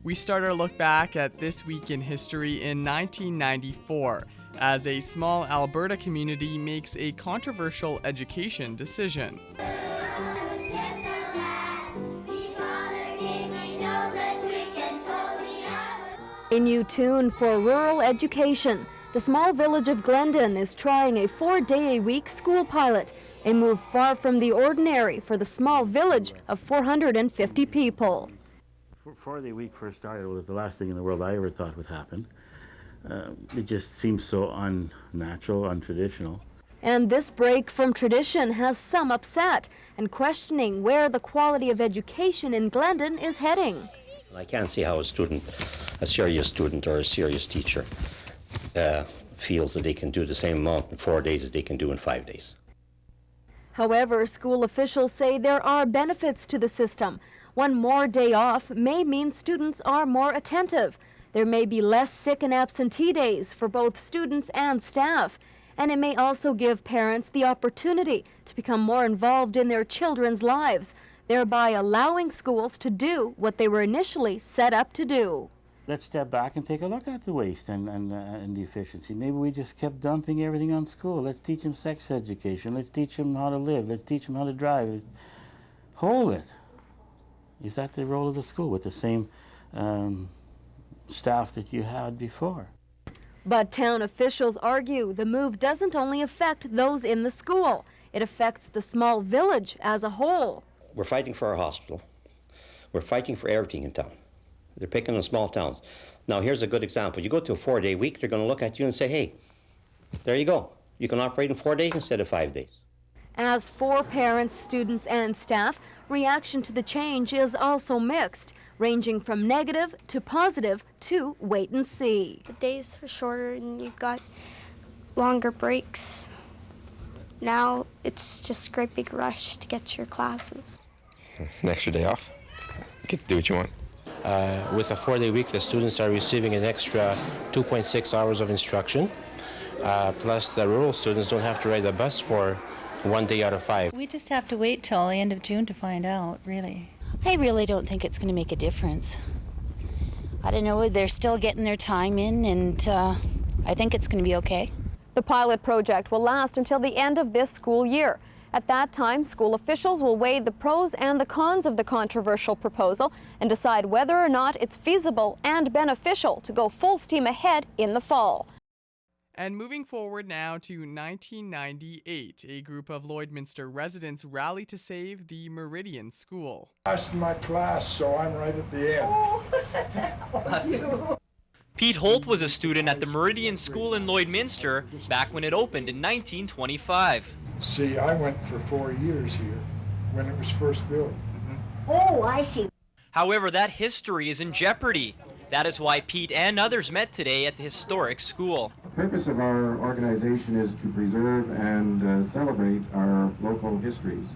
We start our look back at this week in history in 1994, as a small Alberta community makes a controversial education decision. A new tune for rural education. The small village of Glendon is trying a 4-day-a-week school pilot, a move far from the ordinary for the small village of 450 people. 4-day-a-week first started was the last thing in the world I ever thought would happen. It just seems so unnatural, untraditional. And this break from tradition has some upset and questioning where the quality of education in Glendon is heading. I can't see how a serious student or a serious teacher feels that they can do the same amount in 4 days as they can do in 5 days. However, school officials say there are benefits to the system. One more day off may mean students are more attentive. There may be less sick and absentee days for both students and staff. And it may also give parents the opportunity to become more involved in their children's lives, thereby allowing schools to do what they were initially set up to do. Let's step back and take a look at the waste and the efficiency. Maybe we just kept dumping everything on school. Let's teach them sex education. Let's teach them how to live. Let's teach them how to drive. Hold it. Is that the role of the school with the same staff that you had before? But town officials argue the move doesn't only affect those in the school. It affects the small village as a whole. We're fighting for our hospital. We're fighting for everything in town. They're picking on small towns. Now, here's a good example. You go to a 4-day week, they're going to look at you and say, hey, there you go. You can operate in 4 days instead of 5 days. As for parents, students, and staff, reaction to the change is also mixed, ranging from negative to positive to wait and see. The days are shorter and you've got longer breaks. Now it's just a great big rush to get to your classes. An extra day off. You get to do what you want. With a 4-day week, the students are receiving an extra 2.6 hours of instruction. Plus, the rural students don't have to ride the bus for 1 day out of 5. We just have to wait till the end of June to find out, really. I really don't think it's going to make a difference. I don't know, they're still getting their time in, and I think it's going to be okay. The pilot project will last until the end of this school year. At that time, school officials will weigh the pros and the cons of the controversial proposal and decide whether or not it's feasible and beneficial to go full steam ahead in the fall. And moving forward now to 1998, a group of Lloydminster residents rally to save the Meridian School. Last in my class, so I'm right at the end. Pete Holt was a student at the Meridian School in Lloydminster back when it opened in 1925. See, I went for 4 years here when it was first built. Oh, I see. However, that history is in jeopardy. That is why Pete and others met today at the historic school. The purpose of our organization is to preserve and celebrate our local histories.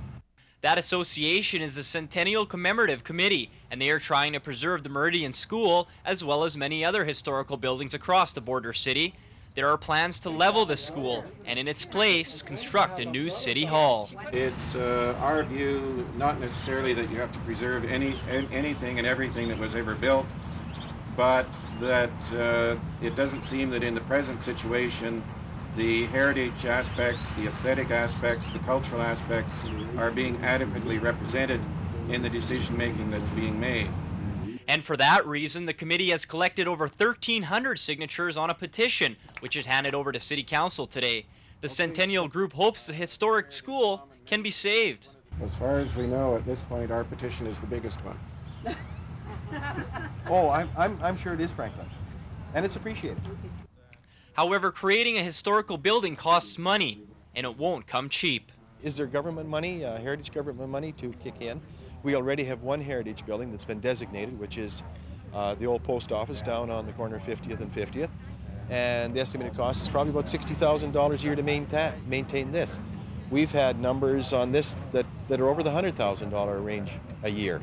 That association is the Centennial Commemorative Committee, and they are trying to preserve the Meridian School as well as many other historical buildings across the border city. There are plans to level the school and in its place construct a new city hall. It's our view, not necessarily that you have to preserve anything and everything that was ever built, but that it doesn't seem that in the present situation the heritage aspects, the aesthetic aspects, the cultural aspects are being adequately represented in the decision making that's being made. And for that reason, the committee has collected over 1,300 signatures on a petition, which it handed over to City Council today. The Centennial Group hopes the historic school can be saved. As far as we know, at this point, our petition is the biggest one. Oh, I'm sure it is, Franklin, and it's appreciated. However, creating a historical building costs money, and it won't come cheap. Is there government money, heritage government money, to kick in? We already have one heritage building that's been designated, which is the old post office down on the corner of 50th and 50th. And the estimated cost is probably about $60,000 a year to maintain this. We've had numbers on this that are over the $100,000 range a year.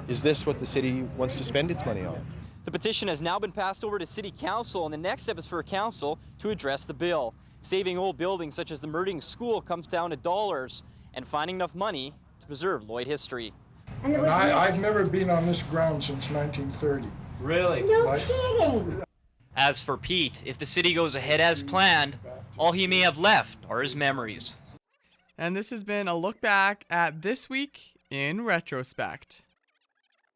Is this what the city wants to spend its money on? The petition has now been passed over to City Council, and the next step is for Council to address the bill. Saving old buildings such as the Meridian School comes down to dollars, and finding enough money to preserve Lloyd history. And there And was I've never been on this ground since 1930. Really? no kidding. As for Pete, if the city goes ahead as planned, all he may have left are his memories. And this has been a look back at this week in retrospect.